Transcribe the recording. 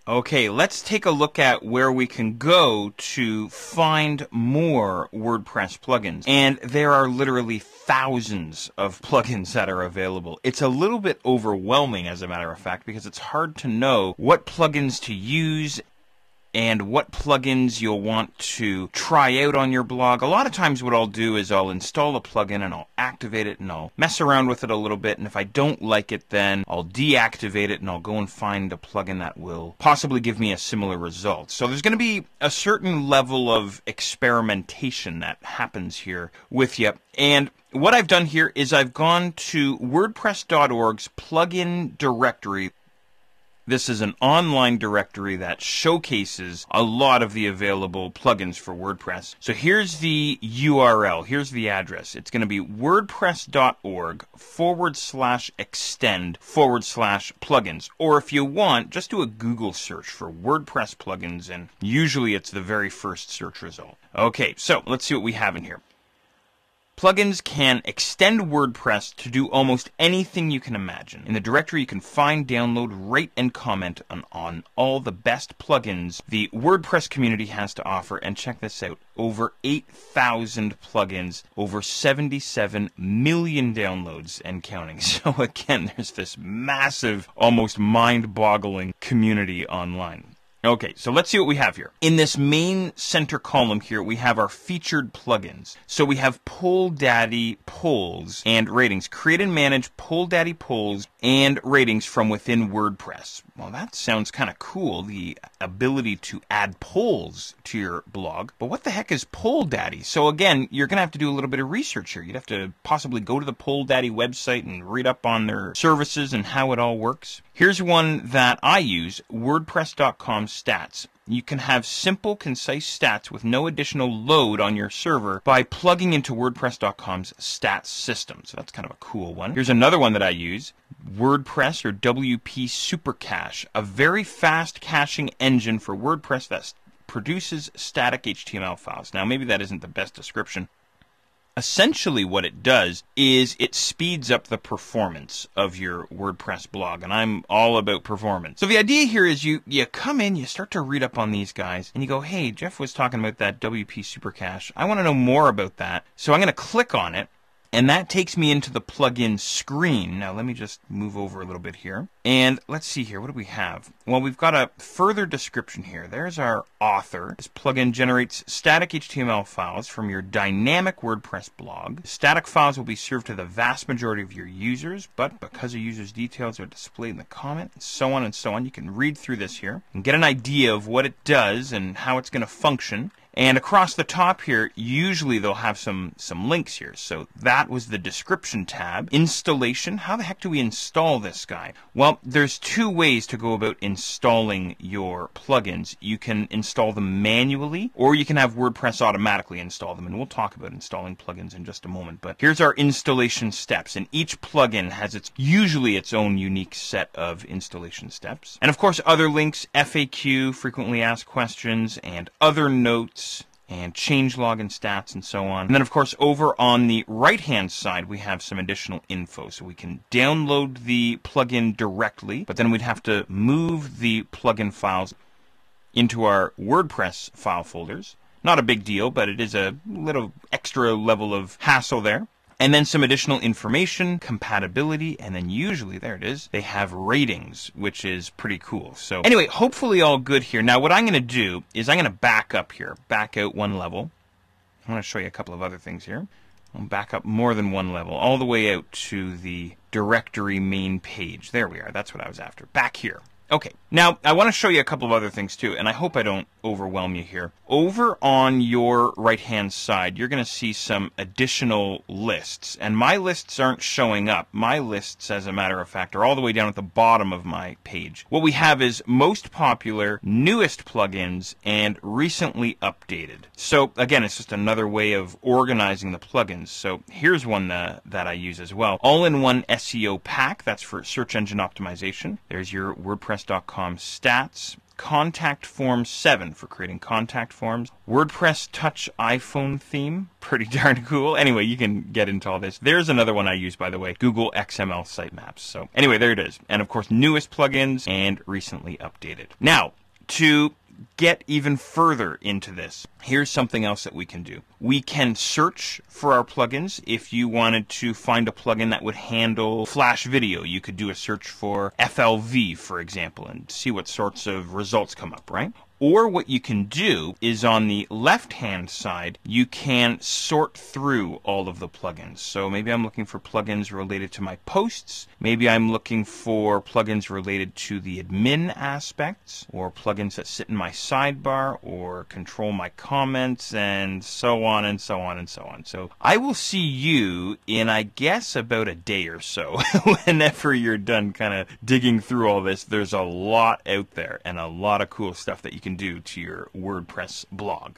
Okay, let's take a look at where we can go to find more WordPress plugins. And there are literally thousands of plugins that are available. It's a little bit overwhelming, as a matter of fact, because it's hard to know what plugins to use and what plugins you'll want to try out on your blog. A lot of times what I'll do is I'll install a plugin and I'll activate it and I'll mess around with it a little bit, and if I don't like it, then I'll deactivate it and I'll go and find a plugin that will possibly give me a similar result. So there's going to be a certain level of experimentation that happens here with you. And what I've done here is I've gone to WordPress.org's plugin directory. This is an online directory that showcases a lot of the available plugins for WordPress. So here's the URL, here's the address. It's going to be wordpress.org/extend/plugins. Or if you want, just do a Google search for WordPress plugins, and usually it's the very first search result. Okay, so let's see what we have in here. Plugins can extend WordPress to do almost anything you can imagine. In the directory, you can find, download, rate, and comment on all the best plugins the WordPress community has to offer. And check this out, over 8,000 plugins, over 77 million downloads and counting. So again, there's this massive, almost mind-boggling community online. Okay, so let's see what we have here. In this main center column here, we have our featured plugins. So we have Polldaddy polls and ratings. Create and manage Polldaddy polls and ratings from within WordPress. Well, that sounds kind of cool, the ability to add polls to your blog. But what the heck is Polldaddy? So again, you're going to have to do a little bit of research here. You'd have to possibly go to the Polldaddy website and read up on their services and how it all works. Here's one that I use, WordPress.com stats. You can have simple, concise stats with no additional load on your server by plugging into WordPress.com's stats system. So that's kind of a cool one. Here's another one that I use, WordPress or WP Supercache, a very fast caching engine for WordPress that produces static HTML files. Now, maybe that isn't the best description. Essentially what it does is it speeds up the performance of your WordPress blog, and I'm all about performance. So the idea here is you come in, you start to read up on these guys, and you go, hey, Jeff was talking about that WP Supercache. I want to know more about that. So I'm going to click on it, and that takes me into the plugin screen. Now let me just move over a little bit here. And let's see here, what do we have? Well, we've got a further description here. There's our author. This plugin generates static HTML files from your dynamic WordPress blog. Static files will be served to the vast majority of your users, but because a user's details are displayed in the comment, and so on and so on, you can read through this here and get an idea of what it does and how it's going to function. And across the top here, usually they'll have some links here. So that was the description tab. Installation. How the heck do we install this guy? Well, there's two ways to go about installing your plugins. You can install them manually, or you can have WordPress automatically install them. And we'll talk about installing plugins in just a moment. But here's our installation steps. And each plugin has usually its own unique set of installation steps. And of course, other links, FAQ, frequently asked questions, and other notes, and changelog and stats and so on. And then of course over on the right hand side we have some additional info. So we can download the plugin directly, but then we'd have to move the plugin files into our WordPress file folders. Not a big deal, but it is a little extra level of hassle there. And then some additional information, compatibility, and then usually, there it is, they have ratings, which is pretty cool. So anyway, hopefully all good here. Now what I'm going to do is I'm going to back up here, back out one level. I want to show you a couple of other things here. I'll back up more than one level, all the way out to the directory main page. There we are, that's what I was after. Back here. Okay, now I want to show you a couple of other things too, and I hope I don't overwhelm you here. Over on your right-hand side, you're going to see some additional lists, and my lists aren't showing up. My lists, as a matter of fact, are all the way down at the bottom of my page. What we have is most popular, newest plugins, and recently updated. So again, it's just another way of organizing the plugins. So here's one that I use as well. All-in-one SEO pack, that's for search engine optimization. There's your WordPress.com stats. Contact Form 7 for creating contact forms. WordPress Touch iPhone theme. Pretty darn cool. Anyway, you can get into all this. There's another one I use, by the way, Google XML Sitemaps. So anyway, there it is. And of course, newest plugins and recently updated. Now, to get even further into this, here's something else that we can do. We can search for our plugins. If you wanted to find a plugin that would handle Flash video, you could do a search for FLV, for example, and see what sorts of results come up, right? Or what you can do is on the left-hand side, you can sort through all of the plugins. So maybe I'm looking for plugins related to my posts. Maybe I'm looking for plugins related to the admin aspects, or plugins that sit in my sidebar, or control my comments, and so on and so on and so on. So I will see you in, I guess, about a day or so. Whenever you're done kind of digging through all this, there's a lot out there and a lot of cool stuff that you can do to your WordPress blog.